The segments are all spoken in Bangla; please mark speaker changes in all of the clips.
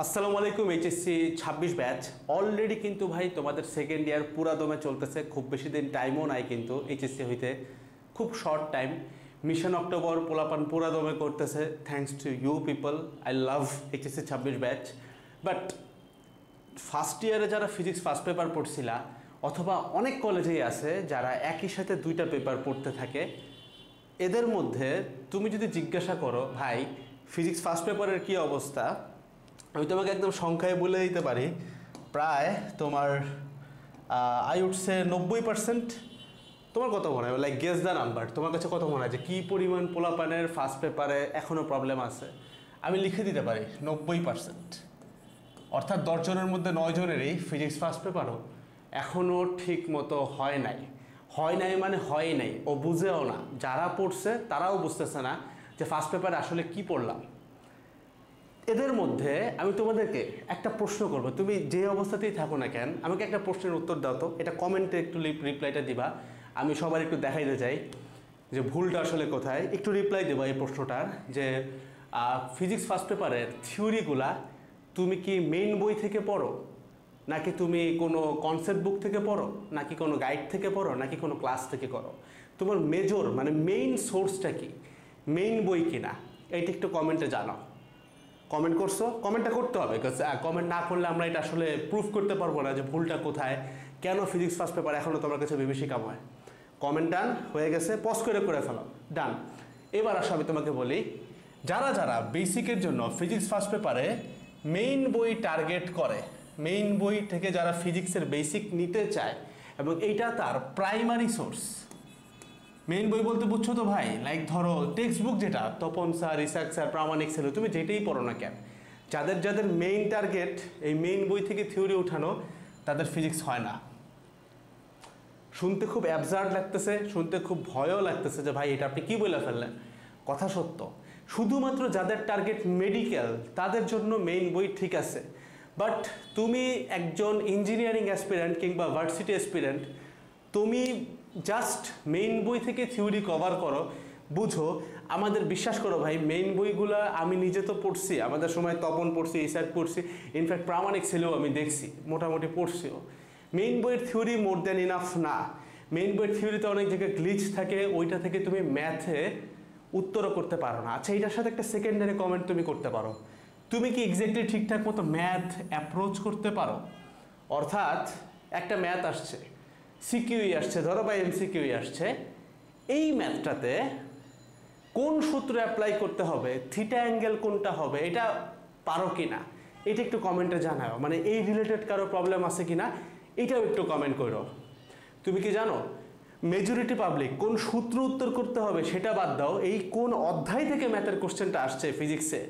Speaker 1: আসসালামু আলাইকুম। এইচএসসি 26 ব্যাচ অলরেডি কিন্তু ভাই তোমাদের সেকেন্ড ইয়ার পুরা দমে চলতেছে। খুব বেশি দিন টাইমও নাই, কিন্তু এইচএসসি হইতে খুব শর্ট টাইম। মিশন অক্টোবর পোলাপান পুরা দমে করতেছে, thanks to you people. I love HSC 26 batch. But first ইয়ারে যারা ফিজিক্স ফার্স্ট পেপার পড়ছিলা, অথবা অনেক কলেজেই আছে যারা একই সাথে দুইটা পেপার পড়তে থাকে, এদের মধ্যে তুমি যদি জিজ্ঞাসা করো ভাই ফিজিক্স ফার্স্ট পেপারের কী অবস্থা, আমি তোমাকে একদম সংখ্যায় বলে দিতে পারি। প্রায় তোমার আই উড সে 90%। তোমার কত মনে হয়, লাইক গেস দ্য নাম্বার, তোমার কাছে কত মনে হয় যে কী পরিমাণ পোলাপানের ফার্স্ট পেপারে এখনও প্রবলেম আছে? আমি লিখে দিতে পারি 90%। অর্থাৎ 10 জনের মধ্যে 9 জনেরই ফিজিক্স ফার্স্ট পেপারও এখনও ঠিক মতো হয় নাই। মানে হয় নাই, ও বুঝেও না। যারা পড়ছে তারাও বুঝতেছে না যে ফার্স্ট পেপারে আসলে কি পড়লাম। এদের মধ্যে আমি তোমাদেরকে একটা প্রশ্ন করব, তুমি যে অবস্থাতেই থাকো না কেন আমাকে একটা প্রশ্নের উত্তর দাও তো। এটা কমেন্টে একটু রিপ্লাইটা দিবা, আমি সবার একটু দেখাইতে চাই যে ভুলটা আসলে কোথায়। একটু রিপ্লাই দেবা এই প্রশ্নটার, যে ফিজিক্স ফার্স্ট পেপারের থিওরিগুলা তুমি কি মেইন বই থেকে পড়ো, নাকি তুমি কোনো কনসেপ্ট বুক থেকে পড়ো, নাকি কোনো গাইড থেকে পড়ো, নাকি কোনো ক্লাস থেকে করো? তোমার মেজর মানে মেইন সোর্সটা কি, মেইন বই কিনা, এইটা একটু কমেন্টে জানাও। কমেন্ট করছো, কমেন্টটা করতে হবে, বিকজ কমেন্ট না করলে আমরা এটা আসলে প্রুফ করতে পারবো না যে ভুলটা কোথায়, কেন ফিজিক্স ফার্স্ট পেপার এখনও তোমার কাছে বিভীষিকাম হয়। কমেন্ট ডান হয়ে গেছে, পজ করে ফেলো, ডান। এবার আসো আমি তোমাকে বলি, যারা যারা বেসিকের জন্য ফিজিক্স ফার্স্ট পেপারে মেইন বই টার্গেট করে, মেইন বই থেকে যারা ফিজিক্সের বেসিক নিতে চায় এবং এইটা তার প্রাইমারি সোর্স। মেইন বই বলতে বুঝছো তো ভাই, লাইক ধরো টেক্সট বুক, যেটা তপন স্যার, ইসাক স্যার, প্রামাণিক স্যার, তুমি যেটাই পড়ো না কেন, যাদের যাদের মেইন টার্গেট এই মেইন বই থেকে থিওরি উঠানো, তাদের ফিজিক্স হয় না। শুনতে খুব অ্যাবসার্ড লাগতেছে, শুনতে খুব ভয়ও লাগতেছে যে ভাই এটা আপনি কী বলে ফেললেন। কথা সত্য, শুধুমাত্র যাদের টার্গেট মেডিকেল তাদের জন্য মেইন বই ঠিক আছে। বাট তুমি একজন ইঞ্জিনিয়ারিং অ্যাসপিরেন্ট কিংবা ভার্সিটি অ্যাসপিরেন্ট, তুমি জাস্ট মেইন বই থেকে থিওরি কভার করো, বুঝো। আমাদের বিশ্বাস করো ভাই, মেইন বইগুলো আমি নিজে তো পড়ছি, আমাদের সময় তপন পড়ছি, ইসাক পড়ছি, ইনফ্যাক্ট প্রামাণিক ছেলেও আমি দেখছি মোটামুটি পড়ছিও। মেইন বইয়ের থিওরি মোর দ্যান ইনাফ না। মেইন বইয়ের থিওরিতে অনেক জায়গায় গ্লিচ থাকে, ওইটা থেকে তুমি ম্যাথে উত্তরও করতে পারো না। আচ্ছা, এটার সাথে একটা সেকেন্ডারি কমেন্ট তুমি করতে পারো, তুমি কি এক্স্যাক্টলি ঠিকঠাক মতো ম্যাথ অ্যাপ্রোচ করতে পারো? অর্থাৎ একটা ম্যাথ আসছে, সিকিউই আসছে ধরো, বা এমসিকিউই আসছে, এই ম্যাথটাতে কোন সূত্র অ্যাপ্লাই করতে হবে, থিটা অ্যাঙ্গেল কোনটা হবে, এটা পারো কি না, এটা একটু কমেন্টে জানাও। মানে এই রিলেটেড কারো প্রবলেম আছে কি না, এটাও একটু কমেন্ট করো। তুমি কি জানো মেজরিটি পাবলিক কোন সূত্র উত্তর করতে হবে সেটা বাদ দাও, এই কোন অধ্যায় থেকে ম্যাথের কোশ্চেনটা আসছে ফিজিক্সে,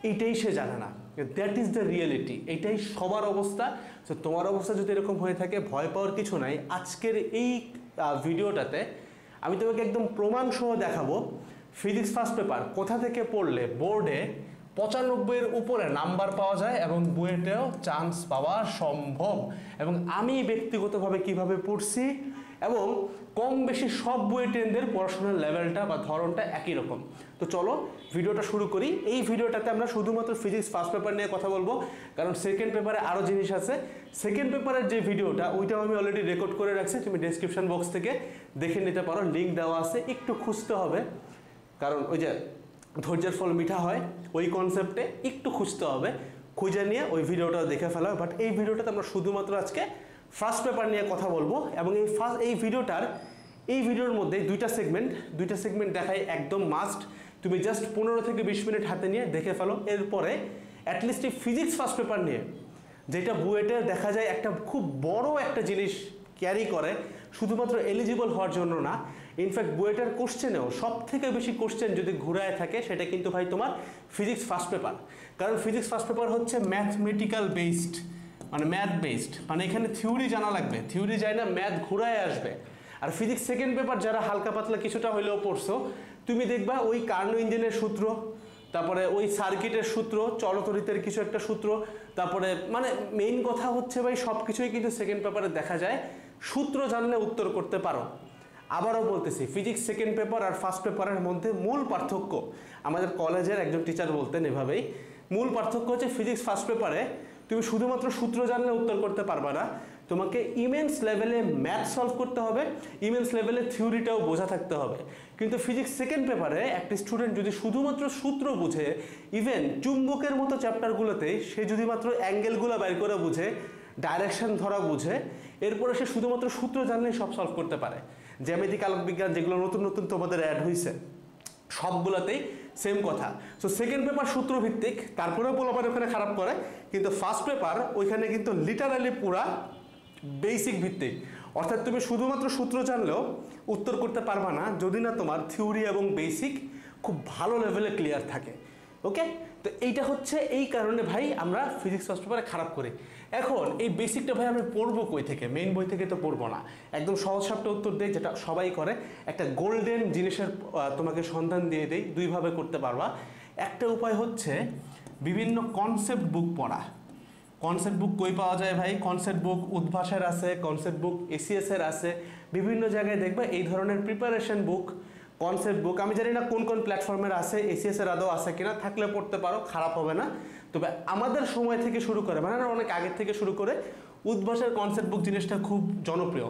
Speaker 1: এইটাই সে জানে না। দ্যাট ইজ দ্য রিয়েলিটি, এইটাই সবার অবস্থা। তো তোমার অবস্থা যদি এরকম হয়ে থাকে, ভয় পাওয়ার কিছু নাই। আজকের এই ভিডিওটাতে আমি তোমাকে একদম প্রমাণ সহ দেখাবো ফিজিক্স ফার্স্ট পেপার কোথা থেকে পড়লে বোর্ডে 95-এর উপরে নাম্বার পাওয়া যায় এবং বুয়েটেও চান্স পাওয়া সম্ভব, এবং আমি ব্যক্তিগতভাবে কিভাবে পড়ছি, এবং কম বেশি সব বুয়েটেনদের পড়াশোনার লেভেলটা বা ধরনটা একই রকম। তো চলো ভিডিওটা শুরু করি। এই ভিডিওটাতে আমরা শুধুমাত্র ফিজিক্স ফার্স্ট পেপার নিয়ে কথা বলবো, কারণ সেকেন্ড পেপারে আরও জিনিস আছে। সেকেন্ড পেপারের যে ভিডিওটা, ওইটাও আমি অলরেডি রেকর্ড করে রাখছি, তুমি ডেসক্রিপশন বক্স থেকে দেখে নিতে পারো, লিঙ্ক দেওয়া আছে। একটু খুঁজতে হবে, কারণ ওই যে ধৈর্যের ফল মিঠা হয়, ওই কনসেপ্টে একটু খুঁজতে হবে, খুঁজে নিয়ে ওই ভিডিওটা দেখে ফেলা হবে। বাট এই ভিডিওটাতে আমরা শুধুমাত্র আজকে ফার্স্ট পেপার নিয়ে কথা বলবো, এবং এই ভিডিওর মধ্যে দুইটা সেগমেন্ট দেখাই একদম মাস্ট। তুমি জাস্ট 15 থেকে 20 মিনিট হাতে নিয়ে দেখে ফেলো। এরপরে অ্যাটলিস্ট এই ফিজিক্স ফার্স্ট পেপার নিয়ে, যেটা বুয়েটে দেখা যায় একটা খুব বড় একটা জিনিস ক্যারি করে, শুধুমাত্র এলিজিবল হওয়ার জন্য না, ইনফ্যাক্ট বুয়েটের কোশ্চেনেও সব থেকে বেশি কোশ্চেন যদি ঘুরায় থাকে, সেটা কিন্তু ভাই তোমার ফিজিক্স ফার্স্ট পেপার। কারণ ফিজিক্স ফার্স্ট পেপার হচ্ছে ম্যাথমেটিক্যাল বেসড, মানে ম্যাথ বেসড, মানে এখানে থিওরি জানা লাগবে, থিওরি যায় না, ম্যাথ ঘুরায় আসবে। আর ফিজিক্স সেকেন্ড পেপার যারা হালকা পাতলা কিছুটা হইলেও পড়ছো, তুমি দেখবা ওই কার্নো ইঞ্জিনের সূত্র, তারপরে ওই সার্কিটের সূত্র, চলতরিতের কিছু একটা সূত্র, তারপরে মানে মেইন কথা হচ্ছে ভাই সব কিছুই কিন্তু সেকেন্ড পেপারে দেখা যায়। সূত্র জানলে উত্তর করতে পারো। আবারও বলতেছি, ফিজিক্স সেকেন্ড পেপার আর ফার্স্ট পেপারের মধ্যে মূল পার্থক্য, আমাদের কলেজের একজন টিচার বলতেন এভাবেই, মূল পার্থক্য হচ্ছে ফিজিক্স ফার্স্ট পেপারে তুমি শুধুমাত্র সূত্র জানলে উত্তর করতে পারবা না, তোমাকে ইমেন্স লেভেলে ম্যাথ সলভ করতে হবে, ইমেন্স লেভেলে থিওরিটাও বোঝা থাকতে হবে। কিন্তু ফিজিক্স সেকেন্ড পেপারে একটা স্টুডেন্ট যদি শুধুমাত্র সূত্র বুঝে, ইভেন চুম্বকের মতো চ্যাপ্টারগুলোতে সে যদি মাত্র অ্যাঙ্গেলগুলো বের করে বুঝে, ডাইরেকশন ধরা বুঝে, এরপরে সে শুধুমাত্র সূত্র জানলেই সব সলভ করতে পারে। জ্যামিতিক আলোক বিজ্ঞান যেগুলো নতুন নতুন তোমাদের অ্যাড হয়েছে সবগুলোতেই সেম কথা। সো সেকেন্ড পেপার সূত্র ভিত্তিক, তারপরেও পোলাপান ওখানে খারাপ করে, কিন্তু ফার্স্ট পেপার ওইখানে কিন্তু লিটারালি পুরা বেসিক ভিত্তিক, অর্থাৎ তুমি শুধুমাত্র সূত্র জানলেও উত্তর করতে পারবা না যদি না তোমার থিওরি এবং বেসিক খুব ভালো লেভেলে ক্লিয়ার থাকে। ওকে, তো এইটা হচ্ছে এই কারণে ভাই আমরা ফিজিক্স ফার্স্ট পেপারে খারাপ করি। এখন এই বেসিকটা ভাই আমি পড়বো কই থেকে? মেইন বই থেকে তো পড়বো না, একদম সহজ সাপটা উত্তর দেয় যেটা সবাই করে, একটা গোল্ডেন জিনিসের তোমাকে সন্ধান দিয়ে দেই। দুইভাবে করতে পারবা। একটা উপায় হচ্ছে বিভিন্ন কনসেপ্ট বুক পড়া। কনসেপ্ট বুক কই পাওয়া যায় ভাই? কনসেপ্ট বুক উদ্ভাসের আছে, কনসেপ্ট বুক এসিএস এর আছে, বিভিন্ন জায়গায় দেখবে এই ধরনের প্রিপারেশন বুক, কনসেপ্ট বুক। আমি জানি না কোন কোন প্ল্যাটফর্মের আছে, এসিএস এর আদৌ আছে কিনা, থাকলে পড়তে পারো, খারাপ হবে না। তবে আমাদের সময় থেকে শুরু করে, মানে অনেক আগের থেকে শুরু করে উদ্ভাসের কনসেপ্ট বুক জিনিসটা খুব জনপ্রিয়।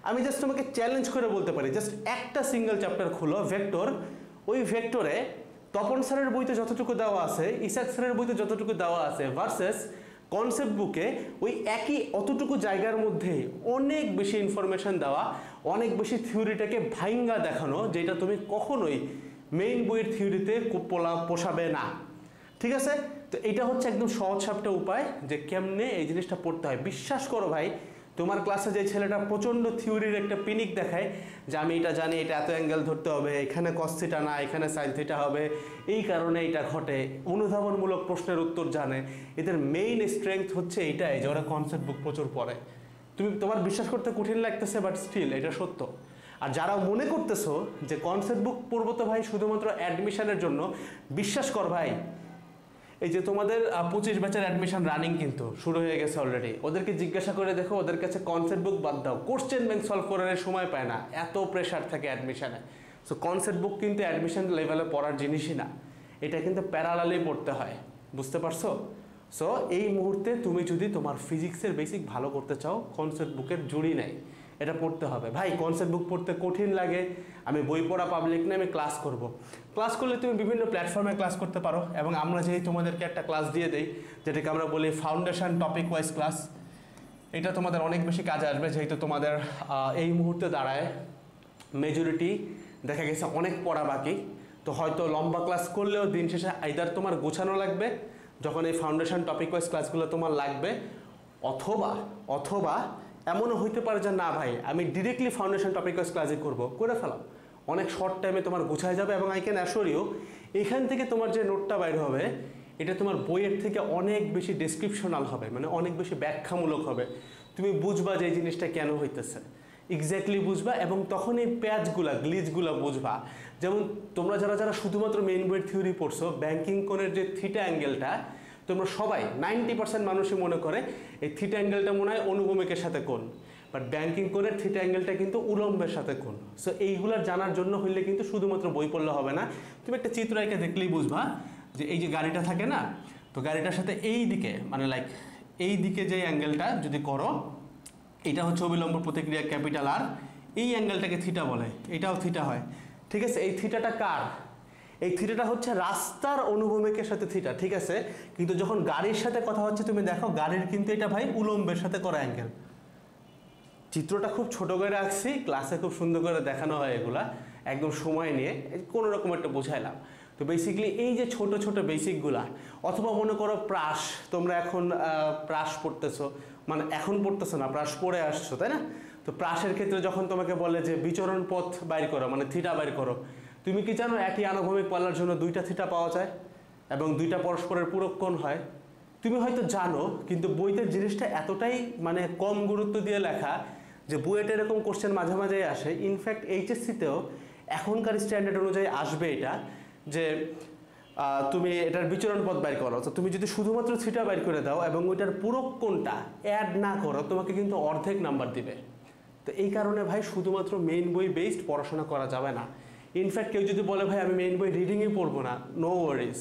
Speaker 1: আমি জাস্ট তোমাকে চ্যালেঞ্জ করে বলতে পারি, জাস্ট একটা সিঙ্গেল চ্যাপ্টার খুলো, ভেক্টর। ওই ভেক্টরে তপন স্যারের বইতে যতটুকু দেওয়া আছে, ইসাক স্যারের বইতে যতটুকু দেওয়া আছে, ভার্সেস কনসেপ্ট বুকে ওই একই অতটুকু জায়গার মধ্যে অনেক বেশি ইনফরমেশন দেওয়া, অনেক বেশি থিওরিটাকে ভাইঙ্গা দেখানো, যেটা তুমি কখনোই মেইন বইয়ের থিওরিতে পোষাবে না। ঠিক আছে? তো এটা হচ্ছে একদম সহজ সাপটা উপায় যে কেমনে এই জিনিসটা পড়তে হয়। বিশ্বাস করো ভাই, তোমার ক্লাসে যে ছেলেটা প্রচণ্ড থিওরির একটা পিনিক দেখায় যে আমি এটা জানি, এটা এত অ্যাঙ্গেল ধরতে হবে, এখানে কস থিটা না, এখানে সাইন থিটা হবে, এই কারণে এটা ঘটে, অনুধাবনমূলক প্রশ্নের উত্তর জানে, এদের মেইন স্ট্রেংথ হচ্ছে এইটাই যে ওরা কনসেপ্ট বুক প্রচুর পড়ে। তোমার বিশ্বাস করতে কঠিন লাগতেছে, বাট স্টিল এটা সত্য। আর যারা মনে করতেছো যে কনসেপ্ট বুক পড়বো তো ভাই শুধুমাত্র অ্যাডমিশনের জন্য, বিশ্বাস কর ভাই, এই যে তোমাদের 25 ব্যাচের অ্যাডমিশন রানিং কিন্তু শুরু হয়ে গেছে অলরেডি। ওদেরকে জিজ্ঞাসা করে দেখো, ওদের কাছে কনসেপ্ট বুক বাদ দাও, কোশ্চেন ব্যাংক সলভ করার সময় পায় না, এত প্রেশার থাকে অ্যাডমিশনে। সো কনসেপ্ট বুক কিন্তু অ্যাডমিশন লেভেলে পড়ার জিনিসই না, এটা কিন্তু প্যারালালি পড়তে হয়। বুঝতে পারছো? সো এই মুহূর্তে তুমি যদি তোমার ফিজিক্সের বেসিক ভালো করতে চাও, কনসেপ্ট বুকের জুড়ি নেই, এটা পড়তে হবে ভাই। কনসেপ্ট বুক পড়তে কঠিন লাগে, আমি বই পড়া পাবলিক না, আমি ক্লাস করব। ক্লাস করলে তুমি বিভিন্ন প্ল্যাটফর্মে ক্লাস করতে পারো, এবং আমরা যেই তোমাদেরকে একটা ক্লাস দিয়ে দেই যেটাকে আমরা বলি ফাউন্ডেশন টপিক ওয়াইজ ক্লাস, এটা তোমাদের অনেক বেশি কাজে আসবে, যেহেতু তোমাদের এই মুহূর্তে দাঁড়ায় মেজরিটি দেখা গেছে অনেক পড়া বাকি। তো হয়তো লম্বা ক্লাস করলেও দিন শেষে আইদার তোমার গোছানো লাগবে যখন এই ফাউন্ডেশন টপিক ওয়াইজ ক্লাসগুলো তোমার লাগবে, অথবা এমনও হইতে পারে যে না ভাই আমি ডিরেক্টলি ফাউন্ডেশন টপিক ওয়াইজ ক্লাসই করে ফেলাও, অনেক শর্ট টাইমে তোমার গুছায় যাবে। এবং আই ক্যান অ্যাসিওর ইউ, এখান থেকে তোমার যে নোটটা বাইর হবে এটা তোমার বইয়ের থেকে অনেক বেশি ডেসক্রিপশনাল হবে, মানে অনেক বেশি ব্যাখ্যামূলক হবে। তুমি বুঝবা যে এই জিনিসটা কেন হইতেছে, এক্স্যাক্টলি বুঝবা, এবং তখন এই গ্লিচগুলা বুঝবা। যেমন তোমরা যারা শুধুমাত্র মেইন বইয়ের থিওরি পড়ছো, ব্যাংকিং কোণের যে থিটা অ্যাঙ্গেলটা, তোমরা সবাই 90% মানুষই মনে করে এই থিটা অ্যাঙ্গেলটা মনে হয় অনুভূমিকের সাথে কোণ, বাট ব্যাংকিং কোণের থিটা অ্যাঙ্গেলটা কিন্তু উলম্বের সাথে কোণ। সো এইগুলার জানার জন্য হইলে কিন্তু শুধুমাত্র বই পড়লে হবে না, তুমি একটা চিত্র এঁকে দেখলেই বুঝবা যে এই যে গাড়িটা থাকে না, তো গাড়িটার সাথে এই দিকে মানে লাইক এই দিকে যে অ্যাঙ্গেলটা যদি করো, এটা হচ্ছে অবিলম্ব প্রতিক্রিয়া ক্যাপিটাল আর, এই অ্যাঙ্গেলটাকে থিটা বলে, এটাও থিটা হয়। ঠিক আছে? এই থিটাটা কার? এই থিটাটা হচ্ছে রাস্তার অনুভূমিকের সাথে থিটা। ঠিক আছে? কিন্তু যখন গাড়ির সাথে কথা হচ্ছে তুমি দেখো গাড়ির কিন্তু এটা ভাই উলম্বের সাথে করা অ্যাঙ্গেল। চিত্রটা খুব ছোট করে রাখছি, ক্লাসে খুব সুন্দর করে দেখানো হয়, এগুলা একদম সময় নিয়ে কোনো রকম একটা বোঝাইলাম। তো বেসিক্যালি এই যে ছোট ছোট বেসিকগুলা, অথবা মনে করো প্রাস, তোমরা এখন প্রাস পড়তেছো, মানে এখন পড়তেছো না, প্রাস পড়ে আসছো, তাই না? তো প্রাসের ক্ষেত্রে যখন তোমাকে বলে যে বিচরণ পথ বাইর করো, মানে থিটা বাইর করো, তুমি কি জানো একই আনুভূমিক পাল্লার জন্য দুইটা থিটা পাওয়া যায় এবং দুইটা পরস্পরের পূরক কোণ হয়? তুমি হয়তো জানো, কিন্তু বইতে জিনিসটা এতটাই মানে কম গুরুত্ব দিয়ে লেখা যে বুয়েটে এরকম কোশ্চেন মাঝে মাঝে আসে। ইনফ্যাক্ট এইচএসসিতেও এখনকার স্ট্যান্ডার্ড অনুযায়ী আসবে এটা, যে তুমি এটার বিচরণ পথ বাইর করো, তো তুমি যদি শুধুমাত্র থিটা বাইর করে দাও এবং ওইটার পূরক কোণটা অ্যাড না করো, তোমাকে কিন্তু অর্ধেক নাম্বার দিবে। তো এই কারণে ভাই শুধুমাত্র মেইন বই বেসড পড়াশোনা করা যাবে না। ইনফ্যাক্ট কেউ যদি বলে ভাই আমি মেইন বই রিডিংই পড়বো না, নো ওয়ারিজ,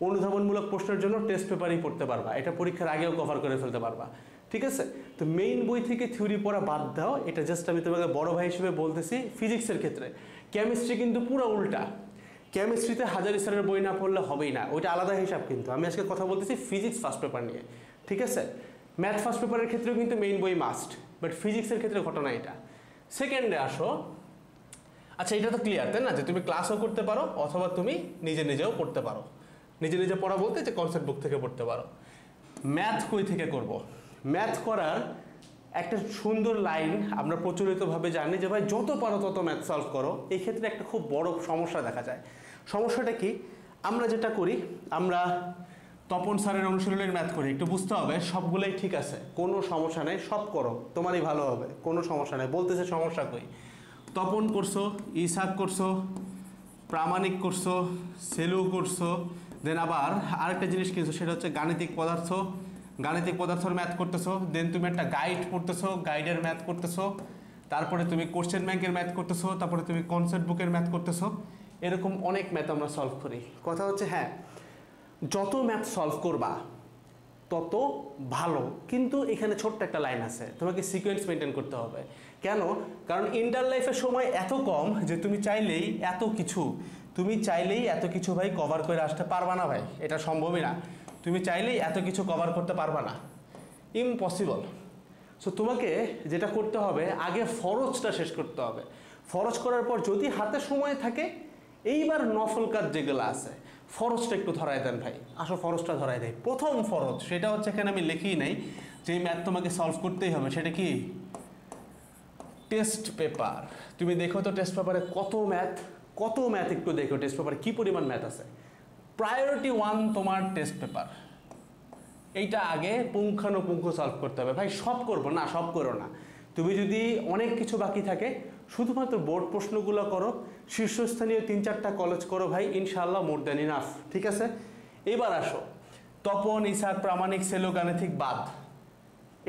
Speaker 1: অনুধাবনমূলক প্রশ্নের জন্য টেস্ট পেপারই পড়তে পারবা, এটা পরীক্ষার আগেও কভার করে ফেলতে পারবা, ঠিক আছে? তো মেইন বই থেকে থিওরি পড়া বাদ দাও, এটা জাস্ট আমি তোমাকে বড় ভাই হিসেবে বলতেছি। ফিজিক্সের ক্ষেত্রে কেমিস্ট্রি কিন্তু পুরো উল্টা, কেমিস্ট্রিতে হাজারি স্যারের বই না পড়লে হবেই না, ওইটা আলাদা হিসাব। কিন্তু আমি আজকে কথা বলতেছি ফিজিক্স ফার্স্ট পেপার নিয়ে, ঠিক আছে? ম্যাথ ফার্স্ট পেপারের ক্ষেত্রেও কিন্তু মেইন বই মাস্ট, বাট ফিজিক্সের ক্ষেত্রে ঘটনা এটা। সেকেন্ডে আসো, আচ্ছা এটা তো ক্লিয়ার তাই না, যে তুমি ক্লাসও করতে পারো অথবা তুমি নিজে নিজেও পড়তে পারো। নিজে নিজে পড়া বলতে যে কনসেপ্ট বুক থেকে পড়তে পারো। ম্যাথ কই থেকে করব? ম্যাথ করার একটা সুন্দর লাইন আমরা প্রচলিতভাবে জানি যে ভাই যত পারো তত ম্যাথ সলভ করো। এই ক্ষেত্রে একটা খুব বড় সমস্যা দেখা যায়। সমস্যাটা কি? আমরা যেটা করি, আমরা তপন স্যারের অনুশীলনের ম্যাথ করি, একটু বুঝতে হবে সবগুলোই ঠিক আছে, কোনো সমস্যা নেই, সব করো তোমারই ভালো হবে, কোনো সমস্যা নেই। বলতেছে সমস্যা কই? তপন করছো, ইসাক করছো, প্রামাণিক করছো, সেলু করছো, দেন আবার আরেকটা জিনিস কিনছো, সেটা হচ্ছে গাণিতিক পদার্থ, গাণিতিক পদার্থের ম্যাথ করতেছো, দেন তুমি একটা গাইড পড়তেছো, গাইডের ম্যাথ করতেছো, তারপরে তুমি কোশ্চেন ব্যাংকের ম্যাথ করতেছো, তারপরে তুমি কনসেপ্ট বুকের ম্যাথ করতেছো। এরকম অনেক ম্যাথ আমরা সলভ করি। কথা হচ্ছে হ্যাঁ, যত ম্যাথ সলভ করবা তত ভালো, কিন্তু এখানে ছোট্ট একটা লাইন আছে, তোমাকে সিকোয়েন্স মেনটেন করতে হবে। কেন? কারণ ইন্টার লাইফের সময় এত কম যে তুমি চাইলেই এত কিছু ভাই কভার করে আসতে পারবা না ভাই, এটা সম্ভবই না। তুমি চাইলেই এত কিছু কভার করতে পারবা না, ইম্পসিবল। সো তোমাকে যেটা করতে হবে, আগে ফরজটা শেষ করতে হবে। ফরজ করার পর যদি হাতে সময় থাকে, এইবার নফল কাজ যেগুলো আছে ফরজটা একটু ধরাই দেন ভাই। আসো ফরজটা ধরাই দেয়। প্রথম ফরজ সেটা হচ্ছে, এখানে আমি লিখি নাই, যে ম্যাথ তোমাকে সলভ করতেই হবে, সেটা কি? Test paper. তুমি দেখো তো টেস্ট পেপারে কত ম্যাথ একটু দেখো টেস্ট পেপারে কি পরিমাণ ম্যাথ আছে। প্রায়োরিটি 1 তোমার টেস্ট পেপার, এইটা আগে পুঙ্খানুপুঙ্খ সলভ করতে হবে। ভাই সব করবো না, সব করো না। তুমি যদি অনেক কিছু বাকি থাকে, শুধুমাত্র বোর্ড প্রশ্নগুলো করো, শীর্ষস্থানীয় 3-4টা কলেজ করো ভাই, ইনশাআল্লাহ মোর দ্যান ইনাফ, ঠিক আছে? এবার আসো, তপন, ইসাক, প্রামাণিক, সেলো, গাণিতিক বাদ,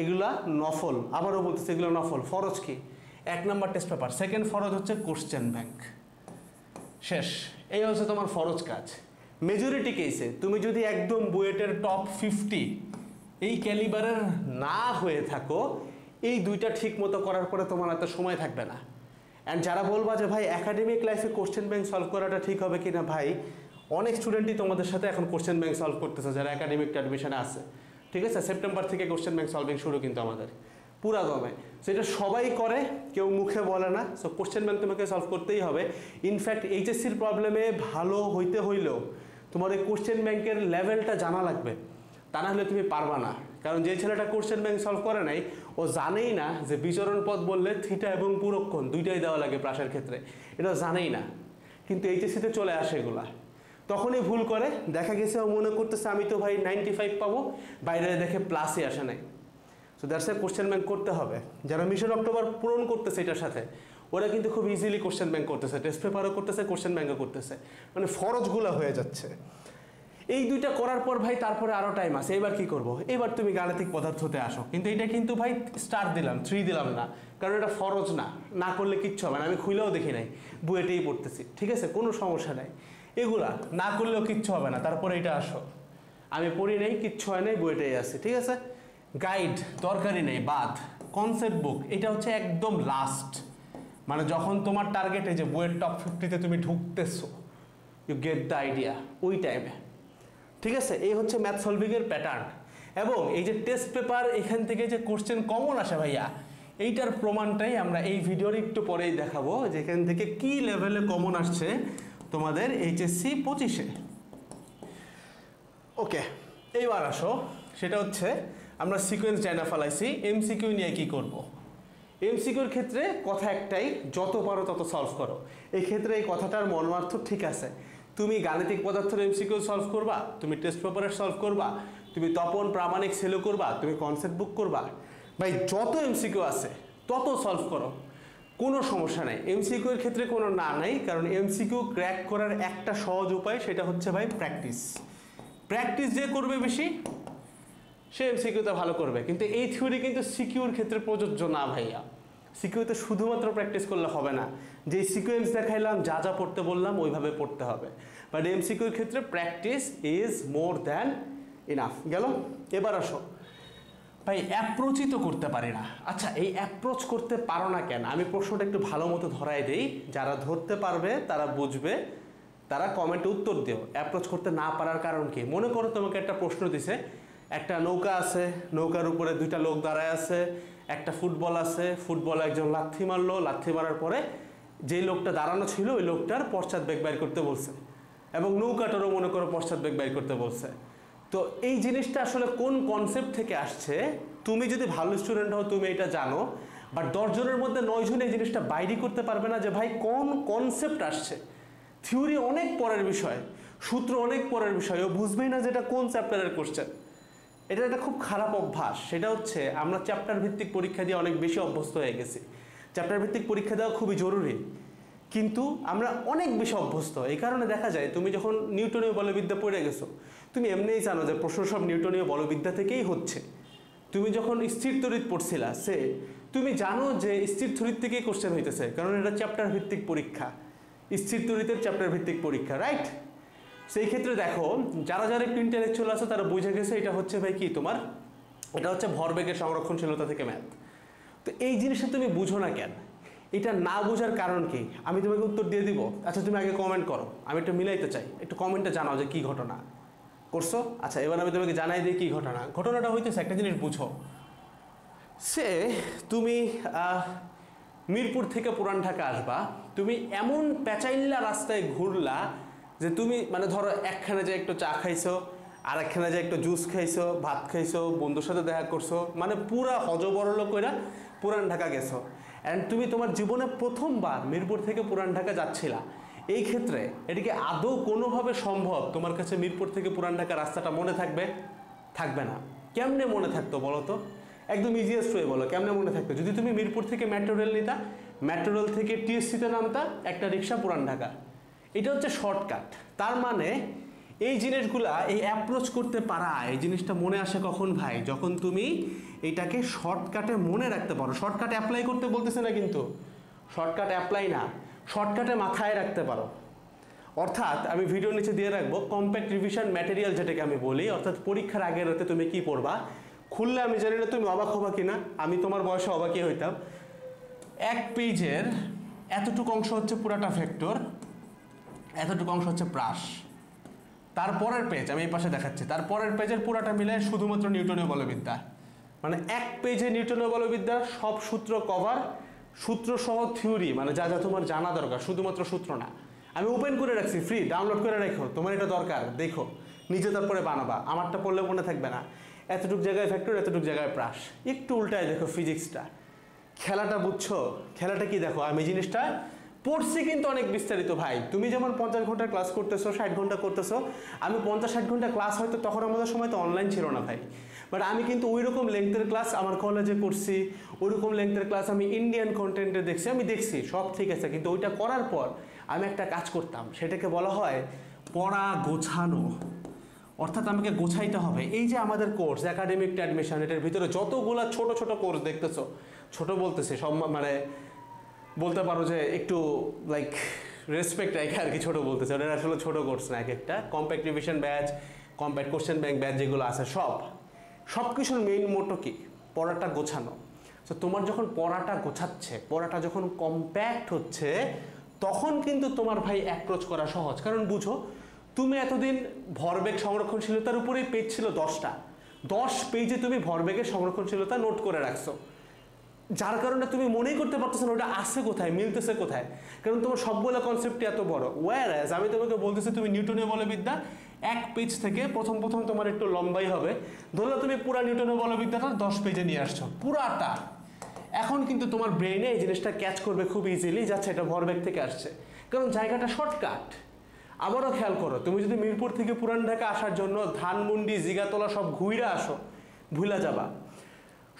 Speaker 1: এগুলা নফল। আবারও বলতেছে এগুলো নফল। ফরজ কি? 1 নম্বর টেস্ট পেপার। সেকেন্ড ফরজ হচ্ছে কোশ্চেন ব্যাংক, শেষ। এই হচ্ছে তোমার ফরজ কাজ। মেজরিটি কেসে তুমি যদি একদম বুয়েটের টপ 50 এই ক্যালিবারের না হয়ে থাকো, এই দুইটা ঠিক মতো করার পরে তোমার এত সময় থাকবে না। অ্যান্ড যারা বলবা যে ভাই একাডেমিক লাইফে কোশ্চেন ব্যাংক সলভ করাটা ঠিক হবে কিনা, ভাই অনেক স্টুডেন্টই তোমাদের সাথে এখন কোশ্চেন ব্যাংক সলভ করতেছে যারা একাডেমিক অ্যাডমিশনে আছে, ঠিক আছে? সেপ্টেম্বর থেকে কোশ্চেন ব্যাংক সলভিং শুরু কিন্তু আমাদের পুরা দমে। সেটা সবাই করে, কেউ মুখে বলে না। সো কোশ্চেন ব্যাংক তোমাকে সলভ করতেই হবে। ইনফ্যাক্ট এইচএসসির প্রবলেমে ভালো হইতে হইলেও তোমার এই কোশ্চেন ব্যাংকের লেভেলটা জানা লাগবে, তা না হলে তুমি পারবা না। কারণ যে ছেলেটা কোশ্চেন ব্যাংক সলভ করে নাই, ও জানেই না যে বিচরণ পথ বললে থিটা এবং পুরক্ষণ দুইটাই দেওয়া লাগে প্রাসের ক্ষেত্রে, এটা জানেই না। কিন্তু এইচএসসিতে চলে আসে এগুলা, তখনই ভুল করে। দেখা গেছে ও মনে করতেছে আমি তো ভাই 95 পাবো, বাইরে দেখে প্লাসই আসে নাই। So that's a question bank করতে হবে। যারা মিশন অক্টোবর পূরণ করতেছে এটার সাথে, ওরা কিন্তু খুব ইজিলি কোশ্চেন ব্যাংক করতেছে, টেস্ট পেপারও করতেছে, কোশ্চেন ব্যাংকও করতেছে, মানে ফরজগুলো হয়ে যাচ্ছে। এই দুইটা করার পর ভাই তারপরে আরও টাইম আছে। এবার কি করব? এবার তুমি গাণিতিক পদার্থতে আসো। কিন্তু এটা কিন্তু ভাই স্টার দিলাম, 3 দিলাম না, কারণ এটা ফরজ না, না করলে কিচ্ছু হবে না। আমি খুলেও দেখি নাই, বুয়েটেই পড়তেছি, ঠিক আছে? কোনো সমস্যা নাই, এগুলা না করলেও কিচ্ছু হবে না। তারপরে এটা আসো, আমি পড়ি নাই, কিচ্ছু হয় নাই, বুয়েটেই আছে, ঠিক আছে? গাইড দরকারই নেই, বাদ। কনসেপ্ট বুক, এটা হচ্ছে একদম লাস্ট, মানে যখন তোমার টার্গেটে যে বুয়েট টপ 50-তে তুমি ঢুকতেছো, ইউ গেট দ্য আইডিয়া, ওই টাইমে, ঠিক আছে? এই হচ্ছে ম্যাথ সলভিংয়ের প্যাটার্ন। এবং এই যে টেস্ট পেপার, এখান থেকে যে কোশ্চেন কমন আসে ভাইয়া, এইটার প্রমাণটাই আমরা এই ভিডিওর একটু পরেই দেখাবো, যেখান থেকে কি লেভেলে কমন আসছে তোমাদের এইচএসসি 25-এ। ওকে, এইবার আসো, সেটা হচ্ছে আমরা সিকোয়েন্স জানা ফেলাইছি, এমসিকিউ নিয়ে কি করব? এমসিকিউর ক্ষেত্রে কথা একটাই, যত পারো তত সলভ করো। এই ক্ষেত্রে এই কথাটার মর্মার্থ ঠিক আছে। তুমি গাণিতিক পদার্থের এমসিকিউ সলভ করবা, তুমি টেস্ট পেপারের সলভ করবা, তুমি তপন, প্রামাণিক, সেলো করবা, তুমি কনসেপ্ট বুক করবা, ভাই যত এমসিকিউ আছে তত সলভ করো, কোনো সমস্যা নাই। এমসিকিউ এর ক্ষেত্রে কোনো না নাই, কারণ এমসিকিউ ক্র্যাক করার একটা সহজ উপায়, সেটা হচ্ছে ভাই প্র্যাকটিস। প্র্যাকটিস যে করবে বেশি, সে এমসিকিউতে ভালো করবে। কিন্তু এই থিওরি কিন্তু সিকিউর ক্ষেত্রে প্রযোজ্য না ভাইয়া। সিকিউতে শুধুমাত্র প্র্যাকটিস করলে হবে না, যেই সিকোয়েন্স দেখাইলাম যা যা পড়তে বললাম ওইভাবে পড়তে হবে। বাট এমসিকিউর ক্ষেত্রে practice is more than enough. গেল, এবার আসো ভাই অ্যাপ্রোচই তো করতে পারি না। আচ্ছা, এই অ্যাপ্রোচ করতে পারো না কেন? আমি প্রশ্নটা একটু ভালো মতো ধরাই দেই, যারা ধরতে পারবে তারা বুঝবে, তারা কমেন্টে উত্তর দিও। অ্যাপ্রোচ করতে না পারার কারণ কি? মনে করো তোমাকে একটা প্রশ্ন দিছে, একটা নৌকা আছে, নৌকার উপরে দুইটা লোক দাঁড়ায় আছে, একটা ফুটবল আছে, ফুটবলে একজন লাথি মারলো, লাথি মারার পরে যেই লোকটা দাঁড়ানো ছিল ওই লোকটার পশ্চাৎ বেগ বাইর করতে বলছে, এবং নৌকাটারও মনে করো পশ্চাৎ বেগ বাইর করতে বলছে। তো এই জিনিসটা আসলে কোন কনসেপ্ট থেকে আসছে? তুমি যদি ভালো স্টুডেন্ট হও তুমি এটা জানো, বাট 10 জনের মধ্যে 9 জন এই জিনিসটা বাইরই করতে পারবে না যে ভাই কোন কনসেপ্ট আসছে। থিওরি অনেক পরের বিষয়, সূত্র অনেক পরের বিষয়, ও বুঝবেই না যেটা কোন চ্যাপ্টারের কোশ্চেন। এটা একটা খুব খারাপ অভ্যাস। সেটা হচ্ছে আমরা চ্যাপ্টার ভিত্তিক পরীক্ষা দিয়ে অনেক বেশি অভ্যস্ত হয়ে গেছি। চ্যাপ্টার ভিত্তিক পরীক্ষা দেওয়া খুবই জরুরি, কিন্তু আমরা অনেক বেশি অভ্যস্ত। এই কারণে দেখা যায় তুমি যখন নিউটনীয় বলবিদ্যা পড়ে গেছো, তুমি এমনিই জানো যে প্রশ্ন সব নিউটনীয় বলবিদ্যা থেকেই হচ্ছে। তুমি যখন স্থির তড়িৎ পড়ছিলা তুমি জানো যে স্থির তড়িৎ থেকেই কোশ্চেন হইতেছে, কারণ এটা চ্যাপ্টার ভিত্তিক পরীক্ষা, স্থির তড়িতের চ্যাপ্টার ভিত্তিক পরীক্ষা, রাইট? সেই ক্ষেত্রে দেখো যারা যারা একটু ইন্টেলেকচুয়াল আছে তারা বুঝে গেছে এটা হচ্ছে ভাই কি তোমার, এটা হচ্ছে ভরবেগের সংরক্ষণশীলতা থেকে ম্যাথ। তো এই জিনিসটা তুমি বুঝো না কেন? এটা না বোঝার কারণ কি আমি তোমাকে উত্তর দিয়ে দিব। আচ্ছা তুমি আগে কমেন্ট করো, আমি একটু মিলাইতে চাই, একটু কমেন্টে জানাও যে কি ঘটনা করছো। আচ্ছা এবার আমি তোমাকে জানাই দিই কি ঘটনা। ঘটনাটা হইতেছে, একটা জিনিস বুঝো, তুমি মিরপুর থেকে পুরান ঢাকা আসবা, তুমি এমন পেঁচাইল্লা রাস্তায় ঘুরলা যে তুমি মানে ধরো একখানে যে একটু চা খাইছো, আর একখানে যে একটু জুস খাইছো, ভাত খাইছো, বন্ধুর সাথে দেখা করছো, মানে পুরা হজবরল কইরা পুরান ঢাকা গেছো। অ্যান্ড তুমি তোমার জীবনে প্রথমবার মিরপুর থেকে পুরান ঢাকা যাচ্ছিলা। এই ক্ষেত্রে এটিকে আদৌ কোনোভাবে সম্ভব তোমার কাছে মিরপুর থেকে পুরান ঢাকা রাস্তাটা মনে থাকবে? থাকবে না। কেমনে মনে থাকতো বলো তো? একদম ইজিয়েস্ট ওয়ে বলো, কেমনে মনে থাকতো? যদি তুমি মিরপুর থেকে মেট্রো রেল নিতা, মেট্রো রেল থেকে টিএসসিতে নামতা, একটা রিক্সা পুরান ঢাকা, এটা হচ্ছে শর্টকাট। তার মানে এই জিনিসগুলা, এই অ্যাপ্রোচ করতে পারা, এই জিনিসটা মনে আসে কখন ভাই? যখন তুমি এইটাকে শর্টকাটে মনে রাখতে পারো। শর্টকাট অ্যাপ্লাই করতে বলতেছে না কিন্তু, শর্টকাট অ্যাপ্লাই না, শর্টকাটে মাথায় রাখতে পারো। অর্থাৎ আমি ভিডিও নিচে দিয়ে রাখবো কম্প্যাক্ট রিভিশন ম্যাটেরিয়াল, যেটাকে আমি বলি। অর্থাৎ পরীক্ষার আগের রাতে তুমি কি পড়বা, খুললে আমি জানি না তুমি অবাক হবা কিনা, আমি তোমার বয়সে অবাকই হইতাম। এক পেজের এতটুকু অংশ হচ্ছে পুরাটা ভেক্টর, এতটুকু অংশ হচ্ছে প্রাস, তারপরের পেজ আমি এই পাশে দেখাচ্ছি, তারপরের পেজের পুরাটা মিলে শুধুমাত্র নিউটনীয় বলবিদ্যা। মানে এক পেজে নিউটনীয় বলবিদ্যার সব সূত্র কভার, সূত্র সহ থিওরি, মানে যা যা তোমার জানা দরকার, শুধুমাত্র সূত্র না। আমি ওপেন করে রাখছি, ফ্রি ডাউনলোড করে রাখো, তোমার এটা দরকার দেখো, নিজে তারপরে বানাবা, আমারটা পড়লে মনে থাকবে না। এতটুক জায়গায় ভেক্টর, এতটুক জায়গায় প্রাস। একটু উল্টায় দেখো ফিজিক্সটা, খেলাটা বুঝছো? খেলাটা কি দেখো, আমি জিনিসটা পড়ছি কিন্তু অনেক বিস্তারিত ভাই। তুমি যেমন 50 ঘন্টা ক্লাস করতেছো, 60 ঘন্টা করতেছো, আমি 50-60 ঘন্টা ক্লাস হয়তো তখন আমাদের সময় তো অনলাইন ছিল না ভাই, বাট আমি কিন্তু ওই রকম লেংথের ক্লাস আমার কলেজে করছি, ওই রকম লেংথের ক্লাস আমি ইন্ডিয়ান কন্টেন্টে দেখছি, আমি দেখছি সব ঠিক আছে। কিন্তু ওইটা করার পর আমি একটা কাজ করতাম, সেটাকে বলা হয় পড়া গোছানো। অর্থাৎ আমাকে গোছাইতে হবে। এই যে আমাদের কোর্স একাডেমিক টু অ্যাডমিশন, এটার ভিতরে যতগুলো ছোট ছোট কোর্স দেখতেছো, ছোট বলতেছে সব, মানে বলতে পারো যে একটু লাইক রেসপেক্ট রেখে আর কি ছোট বলতেছে, ওটা আসলে ছোট কোর্স না। এক একটা compact revision batch, compact question bank batch যেগুলো আছে, সব কিছুর মেইন মোটো কি? পড়াটা গোছানো। তো তোমার যখন পড়াটা গোছাচ্ছে, পড়াটা যখন কম্প্যাক্ট হচ্ছে, তখন কিন্তু তোমার ভাই অ্যাপ্রোচ করা সহজ। কারণ বুঝো, তুমি এতদিন ভরবেগ সংরক্ষণশীলতার উপরেই পেজ ছিল 10টা, 10 পেজে তুমি ভরবেগের সংরক্ষণশীলতা নোট করে রাখছো, যার কারণে তুমি মনেই করতে পারতেছো না ওটা আছে কোথায়, মিলতেছে কোথায়, কারণ তোমার সবগুলো কনসেপ্টই এত বড়। ওয়ারএজ আমি তোমাকে বলতেছি তুমি নিউটনীয় বলবিদ্যা এক পেজ থেকে প্রথম তোমার একটু লম্বাই হবে, ধরলে তুমি পুরা নিউটনীয় বলবিদ্যাটা 10 পেজে নিয়ে আসছো পুরাটা। এখন কিন্তু তোমার ব্রেইনে এই জিনিসটা ক্যাচ করবে খুব ইজিলি, যাচ্ছে এটা ভরবেগ থেকে আসছে, কারণ জায়গাটা শর্টকাট। আবারও খেয়াল করো, তুমি যদি মিরপুর থেকে পুরান ঢাকা আসার জন্য ধানমন্ডি, জিগাতলা সব ঘুইরা আসো, ভুলা যাবা।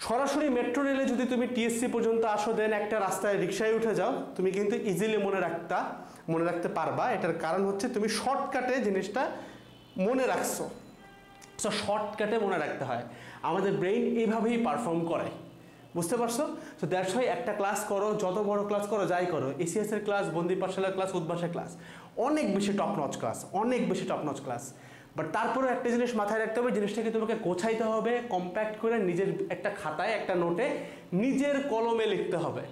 Speaker 1: সরাসরি মেট্রো রেলে যদি তুমি টিএসসি পর্যন্ত আসো, দেন একটা রাস্তায় রিক্সায় উঠে যাও, তুমি কিন্তু ইজিলি মনে রাখতে পারবা। এটার কারণ হচ্ছে তুমি শর্টকাটে জিনিসটা মনে রাখছো। সো শর্টকাটে মনে রাখতে হয়, আমাদের ব্রেইন এইভাবেই পারফর্ম করে। বুঝতে পারছো? তো দ্যাটস ওয়াই একটা ক্লাস করো, যত বড় ক্লাস করো, যাই করো, এসিএস এর ক্লাস, বন্দি পাঠশালার ক্লাস, উদ্ভাসের ক্লাস অনেক বেশি টপ নচ ক্লাস, অনেক বেশি টপ নচ ক্লাস। বাট তারপরে একটা জিনিস মাথায় রাখতে হবে, জিনিসটাকে তোমাকে গোছাইতে হবে, কম্প্যাক্ট করে নিজের একটা খাতায়, একটা নোটে নিজের কলমে লিখতে হবে,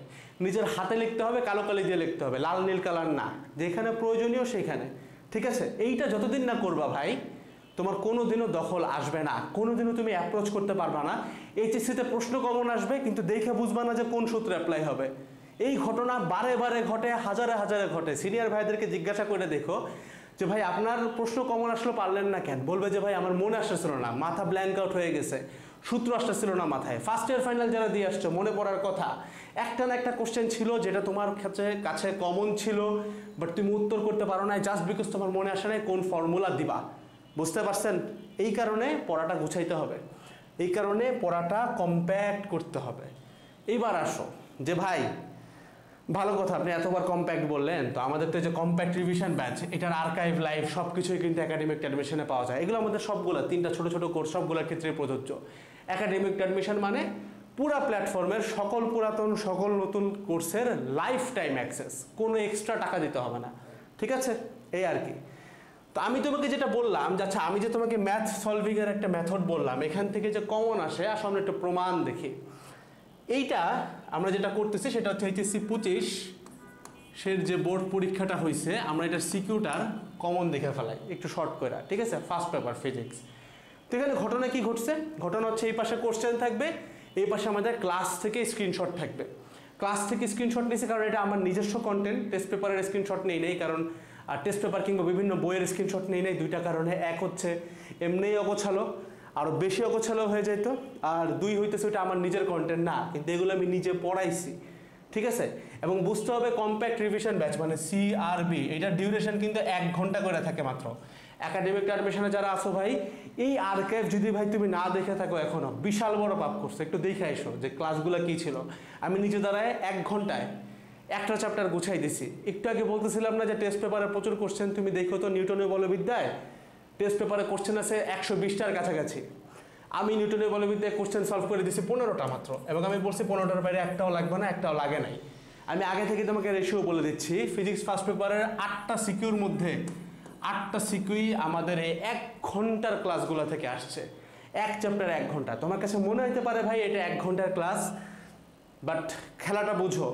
Speaker 1: নিজের হাতে লিখতে হবে, কালো কালি দিয়ে লিখতে হবে, লাল নীল কালার না, যেখানে প্রয়োজনীয় সেখানে। ঠিক আছে? এইটা যতদিন না করবা ভাই, তোমার কোনোদিনও দখল আসবে না, কোনোদিনও তুমি অ্যাপ্রোচ করতে পারবা না। এইচএসসিতে প্রশ্ন কমন আসবে, কিন্তু দেখে বুঝবা না যে কোন সূত্রে অ্যাপ্লাই হবে। এই ঘটনা বারে বারে ঘটে, হাজারে হাজারে ঘটে। সিনিয়র ভাইদেরকে জিজ্ঞাসা করে দেখো যে ভাই আপনার প্রশ্ন কমন আসলো, পারলেন না কেন? বলবে যে ভাই আমার মনে আসতেছিল না, মাথা ব্ল্যাঙ্ক আউট হয়ে গেছে, সূত্র আসতেছিল না মাথায়। ফার্স্ট ইয়ার ফাইনাল যারা দিয়ে আসছো, মনে পড়ার কথা, একটা না একটা কোশ্চেন ছিল যেটা তোমার কাছে কমন ছিল, বাট তুমি উত্তর করতে পারো না, জাস্ট বিকজ তোমার মনে আসে নাই কোন ফর্মুলা দিবা। বুঝতে পারছেন? এই কারণে পড়াটা গুছাইতে হবে, এই কারণে পড়াটা কম্প্যাক্ট করতে হবে। এইবার আসো যে ভাই ভালো কথা, আপনি এতবার কম্প্যাক্ট বললেন, তো আমাদের তো যে কম্প্যাক্ট রিভিশন ব্যাচ, এটার আর্কাইভ লাইভ সব কিছুই কিন্তু একাডেমিক অ্যাডমিশনে পাওয়া যায়। এগুলো আমাদের সবগুলো 3টা ছোটো ছোটো কোর্স, সবগুলোর ক্ষেত্রে প্রযোজ্য। একাডেমিক অ্যাডমিশন মানে পুরা প্ল্যাটফর্মের সকল পুরাতন সকল নতুন কোর্সের লাইফ টাইম অ্যাক্সেস, কোনো এক্সট্রা টাকা দিতে হবে না। ঠিক আছে? এই আর কি। তো আমি তোমাকে যেটা বললাম, আচ্ছা আমি যে তোমাকে ম্যাথ সলভিংয়ের একটা মেথড বললাম, এখান থেকে যে কমন আসে, আসলে আমরা একটা প্রমাণ দেখি। এইটা আমরা যেটা করতেছি সেটা হচ্ছে এইচএসসি 25 যে বোর্ড পরীক্ষাটা হয়েছে, আমরা এটার সিকিউটার কমন দেখে ফেলাই একটু শর্ট করে। ঠিক আছে? First paper physics. তো এখানে ঘটনা কি ঘটছে? ঘটনা হচ্ছে এই পাশে কোশ্চেন থাকবে, এই পাশে আমাদের ক্লাস থেকে স্ক্রিনশট থাকবে। ক্লাস থেকে স্ক্রিনশট নিয়েছি কারণ এটা আমার নিজস্ব কন্টেন্ট, টেস্ট পেপারের স্ক্রিনশট নেই কারণ, আর টেস্ট পেপার কিংবা বিভিন্ন বইয়ের স্ক্রিনশট নেই দুইটা কারণে। এক হচ্ছে এমনিই অগোছালো, আরও বেশি অগোছালো হয়ে যেত, আর 2 হইতেছে ওইটা আমার নিজের কন্টেন্ট না, কিন্তু এগুলো আমি নিজে পড়াইছি। ঠিক আছে? এবং বুঝতে হবে কম্প্যাক্ট রিভিশন ব্যাচ মানে সিআরবি, এটার ডিউরেশন কিন্তু 1 ঘন্টা করে থাকে মাত্র। একাডেমিক অ্যাডমিশনে যারা আসো ভাই, এই আর্কাইভ যদি ভাই তুমি না দেখে থাকো এখনো, বিশাল বড় পাপ করছো। একটু দেখে এসো যে ক্লাসগুলো কী ছিল। আমি নিজে দ্বারায় 1 ঘন্টায় একটা চ্যাপ্টার গুছাই দিছি। একটু আগে বলতেছিলাম না যে টেস্ট পেপারে প্রচুর কোশ্চেন, তুমি দেখো তো নিউটনের বলবিদ্যায় টেস্ট পেপারে কোশ্চেন আছে 120টার কাছাকাছি। আমি নিউটনের বলবিদ্যায় কোশ্চেন সলভ করে দিছি 15টা মাত্র, এবং আমি বলছি 15টার বাইরে একটাও লাগবে না, একটাও লাগে নাই। আমি আগে থেকে তোমাকে রেশিও বলে দিচ্ছি, ফিজিক্স ফার্স্ট পেপারের 8টা সিকিউর মধ্যে 8টা সিকিউই আমাদের এই 1 ঘন্টার ক্লাসগুলো থেকে আসছে। এক চ্যাপ্টার 1 ঘন্টা। তোমার কাছে মনে হতে পারে ভাই এটা 1 ঘন্টার ক্লাস, বাট খেলাটা বুঝো,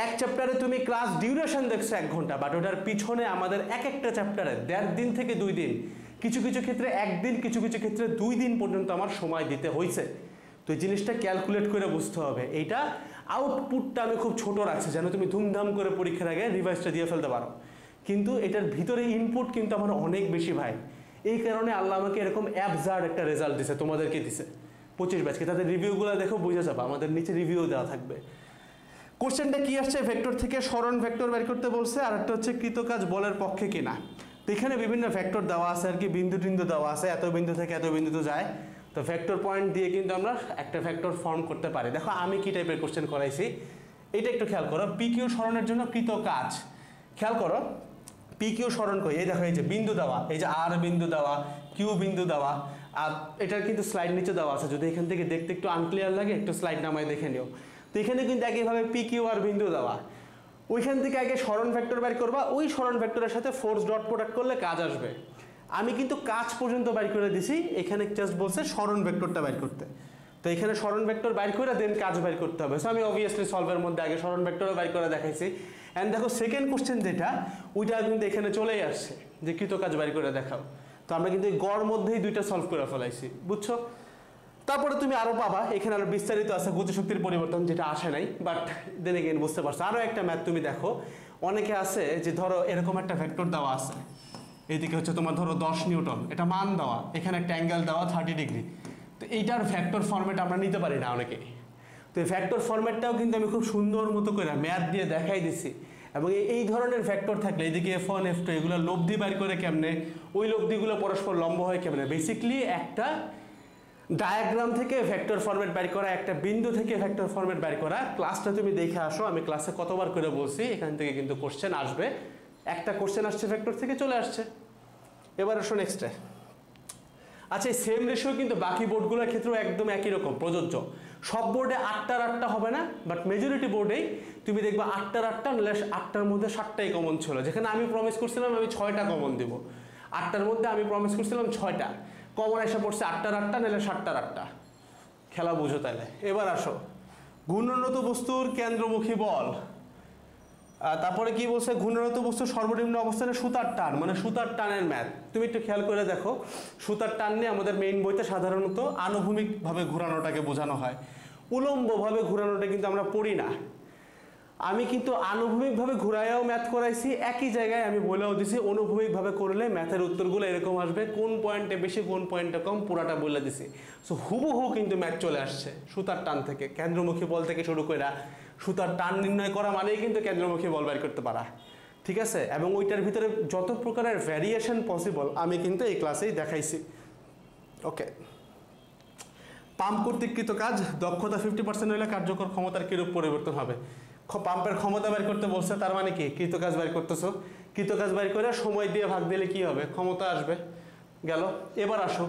Speaker 1: এক চ্যাপ্টারে তুমি ক্লাস ডিউরেশন দেখছো 1 ঘন্টা, বাট ওটার পিছনে আমাদের একটা চ্যাপ্টারে 1.5 দিন থেকে 2 দিন, কিছু কিছু ক্ষেত্রে 1 দিন, কিছু কিছু ক্ষেত্রে 2 দিন পর্যন্ত আমার সময় দিতে হয়েছে। তো এই জিনিসটা ক্যালকুলেট করে বুঝতে হবে। এইটা আউটপুটটা আমি খুব ছোট রাখছি যেন তুমি ধুমধাম করে পরীক্ষার আগে রিভাইজটা দিয়ে ফেলতে পারো, কিন্তু এটার ভিতরে ইনপুট কিন্তু আমার অনেক বেশি ভাই। এই কারণে আল্লাহ আমাকে এরকম অ্যাবসার্ড একটা রেজাল্ট দিছে, তোমাদেরকে দিছে 25 ব্যাচকে। তাদের রিভিউগুলো দেখো, বুঝে যাবে, আমাদের নিচে রিভিউ দেওয়া থাকবে। কোশ্চেনটা কি আসছে? ভেক্টর থেকে সরণ ভেক্টর বের করতে বলছে, আর একটা হচ্ছে কৃতকাজ বলের পক্ষে কিনা। তো এখানে বিভিন্ন ভেক্টর দেওয়া আছে আর কি, বিন্দু টিন্দু দেওয়া আছে, এত বিন্দু থেকে এত বিন্দুতে যায়। তো ভেক্টর পয়েন্ট দিয়ে কিন্তু আমরা একটা ভেক্টর ফর্ম করতে পারি। দেখো আমি কি টাইপের কোশ্চেন করাইছি, এটা একটু খেয়াল করো। পি কিউ সরণের জন্য কৃতকাজ, খেয়াল করো পি কিউ সরণ করি। এই দেখো, এই যে বিন্দু দেওয়া, এই যে আর বিন্দু দেওয়া, কিউ বিন্দু দেওয়া, আর এটার কিন্তু স্লাইড নিচে দেওয়া আছে। যদি এখান থেকে দেখতে একটু আনক্লিয়ার লাগে, একটু স্লাইড নামায় দেখে নিও। তো এখানে কিন্তু একইভাবে পি কিউ আর বিন্দু দেওয়া, ওইখান থেকে আগে সরণ ভেক্টর বের করবা, ওই সরণ ভেক্টরের সাথে ফোর্স ডট প্রোডাক্ট করলে কাজ আসবে। আমি কিন্তু কাজ পর্যন্ত বের করে দিছি, এখানে জাস্ট বলছে সরণ ভেক্টরটা বের করতে। তো এখানে সরণ ভেক্টর বের করে দেন কাজ বের করতে হবে। সো আমি অবভিয়াসলি সলভের মধ্যে আগে সরণ ভেক্টরও বের করে দেখাইছি। অ্যান্ড দেখো সেকেন্ড কোশ্চেন যেটা, ওইটা কিন্তু এখানে চলেই আসছে যে কৃতকাজ বের করে দেখাও। তো আমরা কিন্তু এই গড় মধ্যেই 2টা সলভ করে ফেলাইছি, বুঝছো? তারপরে তুমি আরো পাবা, এখানে আরো বিস্তারিত আছে গতিশক্তির পরিবর্তন, যেটা আসে নাই, বাট দেন এগেইন বুঝতে পারছো। আরো একটা ম্যাথ তুমি দেখো, অনেকে আছে যে ধরো এরকম একটা ভেক্টর দেওয়া আছে, এইদিকে হচ্ছে তোমার ধরো 10 নিউটন, এটা মান দেওয়া, এখানে একটা অ্যাঙ্গেল দেওয়া 30 ডিগ্রি। তো এইটার ভেক্টর ফরম্যাট আমরা নিতে পারি না অনেকে। তো এই ভেক্টর ফরম্যাটটাও কিন্তু আমি খুব সুন্দর মতো করে ম্যাথ দিয়ে দেখাই দিছি। এবং এই ধরনের ভেক্টর থাকলে এদিকে F1 F2 এগুলো লব্ধি বের করে কেমনে, ওই লব্ধিগুলো পরস্পর লম্ব হয় কেমনে, বেসিকলি একটা ডায়াগ্রাম থেকে ভেক্টর ফরম্যাট বের করা, একটা বিন্দু থেকে ভেক্টর ফরম্যাট বের করা। ক্লাসটা তুমি দেখে আসো, আমি ক্লাসে কতবার করে বলছি, এখান থেকে কিন্তু কোশ্চেন আসবে। একটা কোশ্চেন আসছে ভেক্টর থেকে, চলে আসছে। এবার আসো নেক্সটে। আচ্ছা এই সেম রেশিও কিন্তু বাকি বোর্ডগুলোর ক্ষেত্রেও একদম একই রকম প্রযোজ্য। সব বোর্ডে 8টার 8টা হবে না, বাট মেজরিটি বোর্ডেই তুমি দেখবা 8টার 8টা নাহলে 8টার মধ্যে 7টাই কমন ছিল। যেখানে আমি প্রমিস করছিলাম আমি 6টা কমন দিব, 8টার মধ্যে আমি প্রমিস করছিলাম 6টা কমন এসে পড়ছে 8টার 8টা নাহলে 7টার 8টা। খেলা বুঝো তাহলে। এবার আসো ঘূর্ণনত বস্তুর কেন্দ্রমুখী বল, তারপরে কি বলছে ঘূর্ণনত বস্তুর সর্বনিম্ন অবস্থানে সুতার টান, মানে সুতার টানের ম্যাথ। তুমি একটু খেয়াল করে দেখো, সুতার টান নিয়ে আমাদের মেইন বইতে সাধারণত আনুভূমিকভাবে ঘোরানোটাকে বোঝানো হয়, উলম্বভাবে ঘোরানোটা কিন্তু আমরা পড়ি না। আমি কিন্তু আনুভূমিকভাবে ঘুরাইয়াও ম্যাথ করাইছি, একই জায়গায় আমি বলেও দিছি অনুভূমিকভাবে করলে ম্যাথের উত্তরগুলো এরকম আসবে, কোন পয়েন্টে বেশি কোন পয়েন্টে কম পুরাটা বলে দিছি। সো হুবহু কিন্তু ম্যাথ চলে আসছে সুতার টান থেকে, কেন্দ্রমুখী বল থেকে শুরু করে সুতার টান নির্ণয় করা মানেই কিন্তু কেন্দ্রমুখী বল বের করতে পারা, ঠিক আছে। এবং ওইটার ভিতরে যত প্রকারের ভ্যারিয়েশন পসিবল আমি কিন্তু এই ক্লাসেই দেখাইছি। ওকে, পাম্প কর্তৃকৃত কাজ দক্ষতা 50% হলে কার্যকর ক্ষমতার কিরূপ পরিবর্তন হবে। পাম্পের ক্ষমতা বের করতে বলছে, তার মানে কি কৃত কাজ বের করতেছো, কৃত কাজ বের করে সময় দিয়ে ভাগ দিলে কি হবে, ক্ষমতা আসবে। গেল। এবার আসো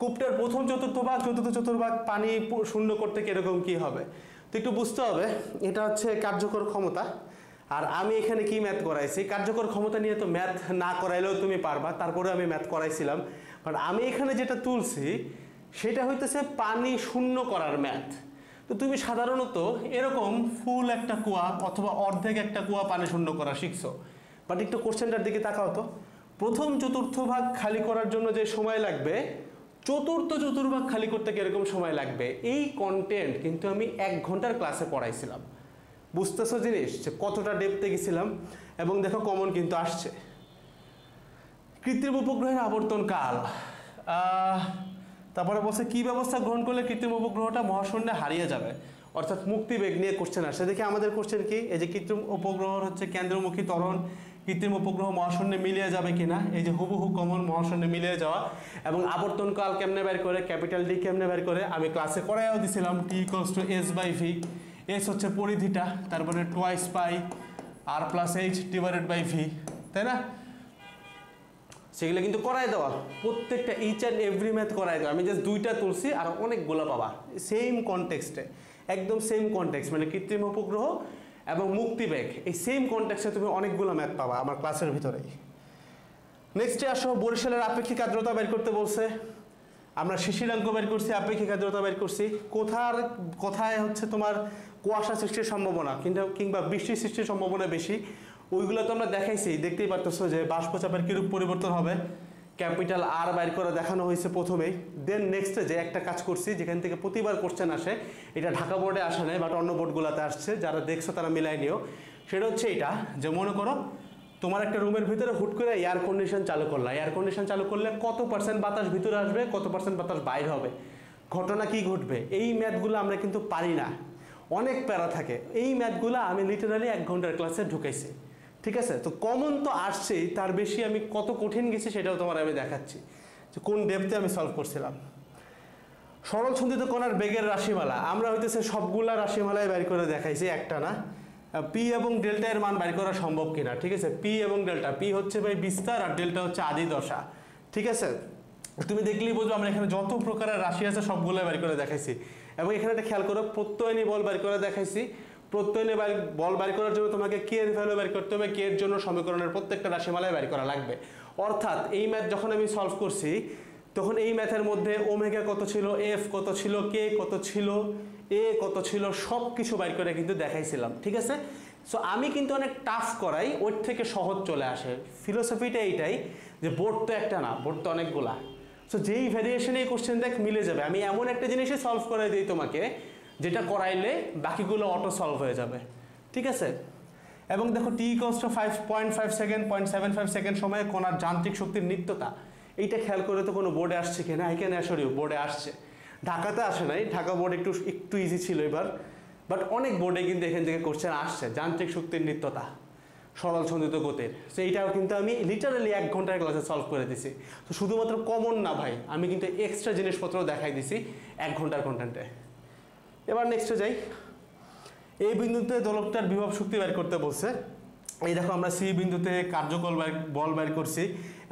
Speaker 1: কূপটার প্রথম চতুর্থভাগ চতুর্থ চতুর্ভাগ পানি শূন্য করতে কিরকম কি হবে। তো একটু বুঝতে হবে, এটা হচ্ছে কার্যকর ক্ষমতা, আর আমি এখানে কি ম্যাথ করাইছি। কার্যকর ক্ষমতা নিয়ে তো ম্যাথ না করাইলেও তুমি পারবা, তারপরে আমি ম্যাথ করাইছিলাম, বাট আমি এখানে যেটা তুলছি সেটা হইতেছে পানি শূন্য করার ম্যাথ। তো তুমি সাধারণত এরকম ফুল একটা কুয়া অথবা অর্ধেক একটা কুয়া পানি শূন্য করা শিখছো, বাট একটু কোশ্চেনটার দিকে তাকাও তো। প্রথম চতুর্থ ভাগ খালি করার জন্য যে সময় লাগবে, চতুর্থ চতুর্ভাগ খালি করতে কিরকম সময় লাগবে, এই কন্টেন্ট কিন্তু আমি 1 ঘন্টার ক্লাসে পড়াইছিলাম। বুঝতেছো জিনিস যে কতটা ডেপথে গেছিলাম। এবং দেখো কমন কিন্তু আসছে। কৃত্রিম উপগ্রহের আবর্তন কাল, তারপরে বলছে কি ব্যবস্থা গ্রহণ করলে কৃত্রিম উপগ্রহটা মহাশূন্যে হারিয়ে যাবে, অর্থাৎ মুক্তিবেগ নিয়ে কোশ্চেন আসে। দেখি আমাদের কোশ্চেন কি, এই যে কৃত্রিম উপগ্রহ হচ্ছে কেন্দ্রমুখী ত্বরণ, কৃত্রিম উপগ্রহ মহাশূন্যে মিলিয়ে যাবে কিনা, এই যে হুবহু কমন মহাশূন্যে মিলিয়ে যাওয়া। এবং আবর্তন কাল কেমনে বের করে, ক্যাপিটাল ডি কেমনে বের করে আমি ক্লাসে করাইও দিছিলাম। T equals to S by V, S হচ্ছে পরিধিটা, তারপরে twice pi R plus H divided by V, তাই না। সেগুলো কিন্তু করাই দেওয়া, প্রত্যেকটা ইচ অ্যান্ড এভরি ম্যাথ করাই দেওয়া। আমি জাস্ট 2টা তুলছি আর অনেকগুলো পাবা সেম কনটেক্সটে, একদম সেম কনটেক্সট, মানে কৃত্রিম উপগ্রহ এবং মুক্তিবেগ, এই সেম কনটেক্সটে তুমি অনেকগুলো ম্যাথ পাবা আমার ক্লাসের ভিতরেই। নেক্সটে আসো, বরিশালের আপেক্ষিক আর্দ্রতা বের করতে বলছে। আমরা শিশিরাঙ্ক বের করছি, আপেক্ষিক আর্দ্রতা বের করছি। কোথায় হচ্ছে তোমার কুয়াশা সৃষ্টির সম্ভাবনা কিংবা বৃষ্টি সৃষ্টির সম্ভাবনা বেশি, ওইগুলো তো আমরা দেখাইছি, দেখতেই পারতেছো যে বাষ্পচাপের কিরূপ পরিবর্তন হবে, ক্যাপিটাল আর বাইর করে দেখানো হয়েছে প্রথমেই। দেন নেক্সটে যে একটা কাজ করছি যেখান থেকে প্রতিবার কোশ্চেন আসে, এটা ঢাকা বোর্ডে আসে নাই বাট অন্য বোর্ডগুলোতে আসছে, যারা দেখছো তারা মিলাই নিও। সেটা হচ্ছে এটা যে মনে করো তোমার একটা রুমের ভিতরে হুট করে এয়ার কন্ডিশন চালু করলা, এয়ার কন্ডিশন চালু করলে কত % বাতাস ভিতরে আসবে, কত % বাতাস বাইর হবে, ঘটনা কি ঘটবে, এই ম্যাথগুলো আমরা কিন্তু পারি না, অনেক প্যারা থাকে। এই ম্যাথগুলো আমি লিটারালি 1 ঘন্টার ক্লাসে ঢুকাইছি, ঠিক আছে। তো কমন তো আসছেই, তার বেশি আমি কত কঠিন গেছি সেটাও তোমার আমি দেখাচ্ছি যে কোন ডেপথে আমি সলভ করছিলাম। সরল ছন্দিত কণার বেগের রাশিমালা, আমরা হইতেছে সবগুলা রাশিমালায় বের করে দেখাইছি, একটা না। পি এবং ডেল্টা এর মান বের করা সম্ভব কিনা, ঠিক আছে। পি এবং ডেল্টা, পি হচ্ছে ভাই বিস্তার আর ডেল্টা হচ্ছে আদি দশা, ঠিক আছে। তুমি দেখলেই বুঝবো আমরা এখানে যত প্রকারের রাশি আছে সবগুলো বের করে দেখাইছি। এবং এখানে একটা খেয়াল করো, প্রত্যয়নী বল বের করে দেখাইছি। প্রত্যয়নী বল বের করার জন্য তোমাকে কে এর ভ্যালু বের করতে হবে, কে এর জন্য সমীকরণের প্রত্যেকটা রাশিমালায় বের করা লাগবে। অর্থাৎ এই ম্যাথ যখন আমি সলভ করছি তখন এই ম্যাথের মধ্যে ওমেগা কত ছিল, এফ কত ছিল, কে কত ছিল, এ কত ছিল, সব কিছু বের করে কিন্তু দেখাইছিলাম, ঠিক আছে। সো আমি কিন্তু অনেক টাফ করাই, ওর থেকে সহজ চলে আসে। ফিলোসফিটা এইটাই যে বোর্ড তো একটা না, বোর্ড তো অনেকগুলা। সো যেই ভ্যারিয়েশনে এই কোশ্চেন দেখ মিলে যাবে, আমি এমন একটা জিনিসই সলভ করে দিই তোমাকে যেটা করাইলে বাকিগুলো অটো সলভ হয়ে যাবে, ঠিক আছে। এবং দেখো টি ইকুয়ালস টু 5.5 সেকেন্ড 0.75 সেকেন্ড সময়ে কণার যান্ত্রিক শক্তির নিত্যতা, এইটা খেয়াল করে তো কোনো বোর্ডে আসছে কিনা, এখানে আসলেও বোর্ডে আসছে, ঢাকাতে আসে নাই, ঢাকা বোর্ড একটু ইজি ছিল এবার, বাট অনেক বোর্ডে কিন্তু এখান থেকে কোশ্চেন আসছে, যান্ত্রিক শক্তির নিত্যতা সরল ছন্দিত গতির। সো এইটাও কিন্তু আমি লিটারালি 1 ঘন্টার ক্লাসে সলভ করে দিছি। তো শুধুমাত্র কমন না ভাই, আমি কিন্তু এক্সট্রা জিনিসপত্র দেখাই দিছি 1 ঘন্টার কন্টেন্টে। এবার নেক্সটে যাই, এই বিন্দুতে দোলকটার বিভব শক্তি বের করতে বলছে। এই দেখো আমরা সি বিন্দুতে কার্যকর বল বের করছি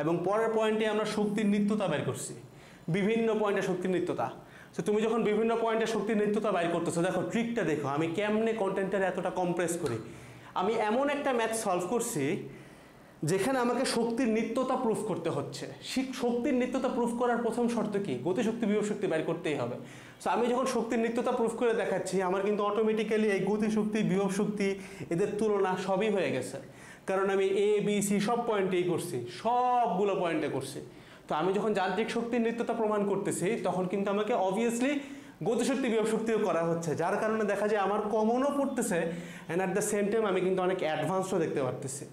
Speaker 1: এবং পরের পয়েন্টে আমরা শক্তির নিত্যতা বের করছি। বিভিন্ন পয়েন্টে শক্তির নিত্যতা। তো তুমি যখন বিভিন্ন পয়েন্টে শক্তির নিত্যতা বাইর করতেছো, দেখো ট্রিকটা দেখো আমি কেমনে কন্টেন্টের এতটা কম্প্রেস করি। আমি এমন একটা ম্যাথ সলভ করছি যেখানে আমাকে শক্তির নিত্যতা প্রুফ করতে হচ্ছে। শক্তির নিত্যতা প্রুফ করার প্রথম শর্ত কি? গতিশক্তি বিভব শক্তি বের করতেই হবে। সো আমি যখন শক্তির নিত্যতা প্রুফ করে দেখাচ্ছি, আমার কিন্তু অটোমেটিক্যালি এই গতিশক্তি বিভব শক্তি এদের তুলনা সবই হয়ে গেছে, কারণ আমি এ বি সি সব পয়েন্টেই করছি, সবগুলো পয়েন্টে করছি। তো আমি যখন যান্ত্রিক শক্তির নিত্যতা প্রমাণ করতেছি তখন কিন্তু আমাকে অবভিয়াসলি গতিশক্তি বিভব শক্তিও করা হচ্ছে, যার কারণে দেখা যায় আমার কমনও পড়তেছে and at the same time আমি কিন্তু অনেক অ্যাডভান্সও দেখতে পারতেছি।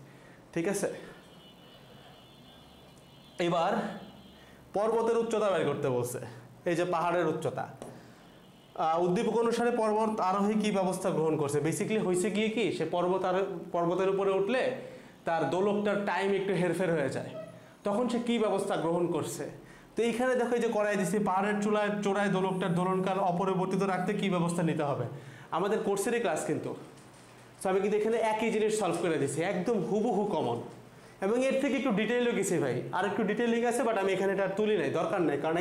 Speaker 1: ঠিক আছে, এবার পর্বতের উচ্চতা বের করতে বলছে। এই যে পাহাড়ের উচ্চতা, উদ্দীপক অনুসারে পর্বত আরোহী কি ব্যবস্থা গ্রহণ করছে? বেসিক্যালি হয়েছে গিয়ে কি, সে পর্বতের উপরে উঠলে তার দোলকটার টাইম একটু হেরফের হয়ে যায়, তখন সে কি ব্যবস্থা গ্রহণ করছে। তো এইখানে দেখো এই যে করাই দিচ্ছি, পাহাড়ের চূড়ায় দোলকটার দোলনকাল অপরিবর্তিত রাখতে কি ব্যবস্থা নিতে হবে, আমাদের কোর্সেরই ক্লাস কিন্তু। সো আমি কিন্তু এখানে একই জিনিস সলভ করে দিচ্ছি, একদম হুবহু কমন, এবং এর থেকে একটু ডিটেইলও গেছি ভাই, আর একটু ডিটেইলিং আছে, বাট আমি এখানে এটা তুলি নাই, দরকার নাই, কারণ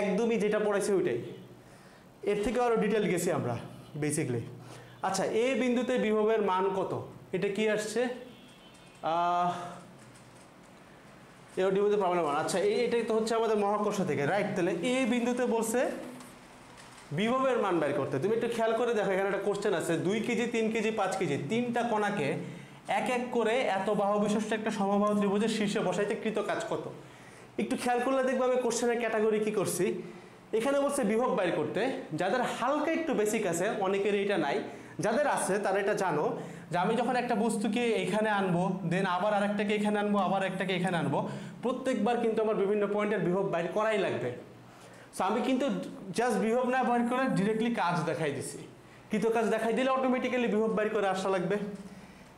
Speaker 1: একদমই যেটা পড়াইছে ওইটাই। এর থেকে আরও ডিটেল গেছি আমরা বেসিকলি। আচ্ছা, এ বিন্দুতে বিভবের মান কত? এটা কি আসছে? বিন্দুতে প্রবলেম মান। আচ্ছা, এটাই তো হচ্ছে আমাদের মহাকর্ষ থেকে, রাইট? তাহলে এ বিন্দুতে বলছে বিভবের মান বের করতে। তুমি একটু খেয়াল করে দেখো, এখানে একটা কোশ্চেন আছে, 2 কেজি 3 কেজি 5 কেজি তিনটা কণাকে এক এক করে এত বাহু বিশিষ্ট একটা সমবাহু ত্রিভুজের শীর্ষে বসাইতে কৃত কাজ কত? একটু খেয়াল করলে দেখবো আমি কোশ্চেনের ক্যাটাগরি কি করছি। এখানে বলছে বিভব বাইর করতে। যাদের হালকা একটু বেসিক আছে, অনেকের এটা নাই, যাদের আছে তারা এটা জানো যে আমি যখন একটা বস্তুকে এখানে আনবো, দেন আবার আরেকটাকে এখানে আনবো, আবার একটাকে এখানে আনবো, প্রত্যেকবার কিন্তু আমার বিভিন্ন পয়েন্টের বিভব বাইর করাই লাগবে। সো আমি কিন্তু জাস্ট বিভব না বাইর করে ডিরেক্টলি কাজ দেখাই দিছি, কৃত কাজ দেখাই দিলে অটোমেটিক্যালি বিভব বাইর করে আসা লাগবে।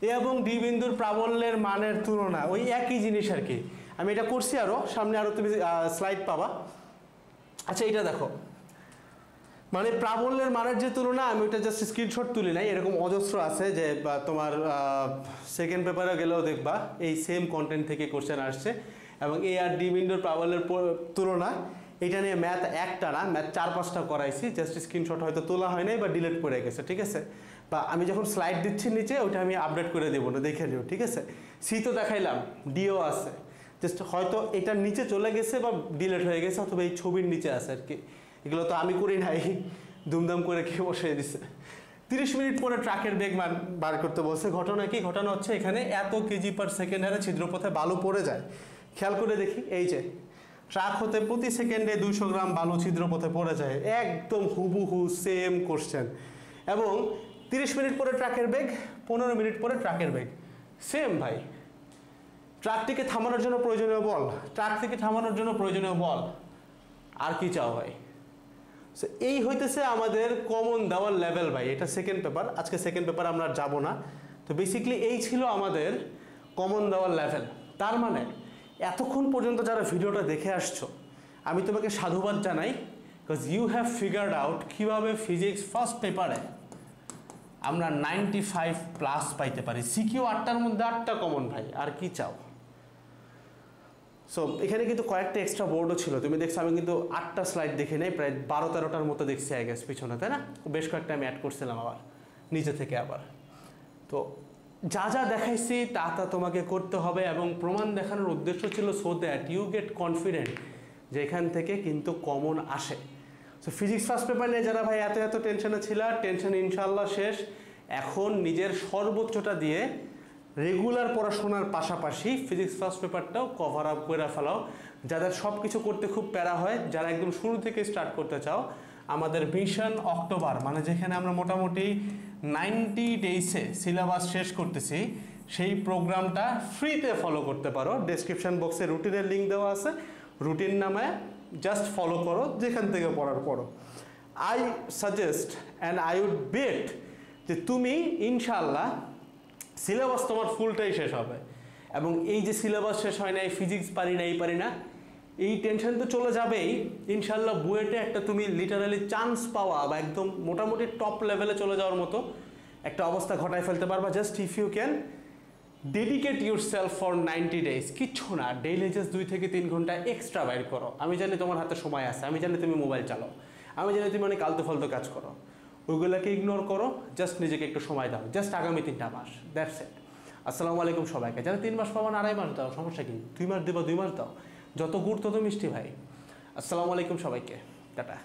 Speaker 1: এ এবং ডি বিন্দুর প্রাবল্যের মানের তুলনা, ওই একই জিনিস আর কি। আমি এটা করছি, আরও সামনে আরও তুমি স্লাইড পাবা। আচ্ছা, এটা দেখো, মানে প্রাবল্যের মানের যে তুলনা, আমি ওইটা জাস্ট স্ক্রিনশট তুলি নাই, এরকম অজস্র আছে, যে তোমার সেকেন্ড পেপারে গেলেও দেখবা এই সেম কন্টেন্ট থেকে কোশ্চেন আসছে। এবং এ আর ডি বিন্দুর প্রাবল্যের তুলনা, এটা নিয়ে ম্যাথ একটা না, ম্যাথ 4-5টা করাইছি, জাস্ট স্ক্রিনশট হয়তো তোলা হয় নাই বা ডিলিট করে গেছে। ঠিক আছে, বা আমি যখন স্লাইড দিচ্ছি নিচে, ওইটা আমি আপডেট করে দেবো না, দেখে নিও। ঠিক আছে, সি তো দেখাইলাম, ডিও আছে, জাস্ট হয়তো এটার নিচে চলে গেছে বা ডিলিট হয়ে গেছে, অথবা এই ছবির নিচে আছে আর কি। এগুলো তো আমি করি নাই, দুমদাম করে কে বসিয়ে দিছে। 30 মিনিট পরে ট্রাকের বেগ মান বার করতে বলছে। ঘটনা কি? ঘটনা হচ্ছে এখানে এত কেজি পার সেকেন্ড হারে ছিদ্রপথে বালু পড়ে যায়। খেয়াল করে দেখি, এই যে ট্রাক হতে প্রতি সেকেন্ডে 200 গ্রাম বালু ছিদ্রপথে পড়ে যায়, একদম হুবহু সেম কোশ্চেন। এবং 30 মিনিট পরে ট্রাকের বেগ, 15 মিনিট পরে ট্রাকের বেগ সেম ভাই। ট্রাকটিকে থামানোর জন্য প্রয়োজনীয় বল, ট্রাক থেকে থামানোর জন্য প্রয়োজনীয় বল, আর কি চাও ভাই? সো এই হইতেছে আমাদের কমন দেওয়ার লেভেল ভাই। এটা সেকেন্ড পেপার, আজকে সেকেন্ড পেপার আমরা যাব না। তো বেসিক্যালি এই ছিল আমাদের কমন দেওয়ার লেভেল। তার মানে এতক্ষণ পর্যন্ত যারা ভিডিওটা দেখে আসছো, আমি তোমাকে সাধুবাদ জানাই, because you have figured out কীভাবে ফিজিক্স ফার্স্ট পেপারে আমরা 95+ পাইতে পারি। সিকিউ 8টার মধ্যে 8টা কমন ভাই, আর কি চাও? সো এখানে কিন্তু কয়েকটা এক্সট্রা বোর্ডও ছিল, তুমি দেখছো আমি কিন্তু 8টা স্লাইড দেখে নেই, প্রায় 12-13টার মতো দেখছি আই গেস পিছনে, তাই না? বেশ কয়েকটা আমি অ্যাড করছিলাম আবার নিচে থেকে আবার। তো যা যা দেখাইছি তা তোমাকে করতে হবে, এবং প্রমাণ দেখানোর উদ্দেশ্য ছিল so that you get confident যে এখান থেকে কিন্তু কমন আসে। সো ফিজিক্স ফার্স্ট পেপার নিয়ে যারা ভাই এত টেনশনে ছিল, টেনশন ইনশাল্লাহ শেষ। এখন নিজের সর্বোচ্চটা দিয়ে রেগুলার পড়াশোনার পাশাপাশি ফিজিক্স ফার্স্ট পেপারটাও কভার আপ করে ফেলাও। যাদের সব কিছু করতে খুব প্যারা হয়, যারা একদম শুরু থেকে স্টার্ট করতে চাও, আমাদের মিশন অক্টোবর, মানে যেখানে আমরা মোটামুটি 90 ডেইসে সিলেবাস শেষ করতেছি, সেই প্রোগ্রামটা ফ্রিতে ফলো করতে পারো। ডেসক্রিপশন বক্সে রুটিনের লিঙ্ক দেওয়া আছে, রুটিন নামে জাস্ট ফলো করো, যেখান থেকে পড়ার পড়ো। I suggest and I would bet যে তুমি ইনশাল্লাহ সিলেবাস তোমার ফুলটাই শেষ হবে। এবং এই যে সিলেবাস শেষ হয় না, এই ফিজিক্স পারি না, এই পারি না, এই টেনশন তো চলে যাবেই। ইনশাল্লাহ বুয়েটে একটা তুমি লিটারালি চান্স পাওয়া বা একদম মোটামুটি টপ লেভেলে চলে যাওয়ার মতো একটা অবস্থা ঘটায় ফেলতে পারবা, just if you can dedicate yourself for 90 days, কিচ্ছু না, ডেইলি জাস্ট 2 থেকে 3 ঘন্টা এক্সট্রা বাইর করো। আমি জানি তোমার হাতে সময় আছে, আমি জানি তুমি মোবাইল চালাও, আমি জানি তুমি অনেক আলতু ফালতু কাজ করো, ওইগুলোকে ইগনোর করো, জাস্ট নিজেকে একটু সময় দাও, জাস্ট আগামী 3টা মাস, দ্যাটস ইট। আসসালামু আলাইকুম সবাইকে। যারা 3 মাস পাবো না 2.5 মাস দাও, সমস্যা কি, 2 মাস দেবো 2 মাস দাও, যত গুড় তত মিষ্টি ভাই। আসসালামু আলাইকুম সবাইকে, টাটা।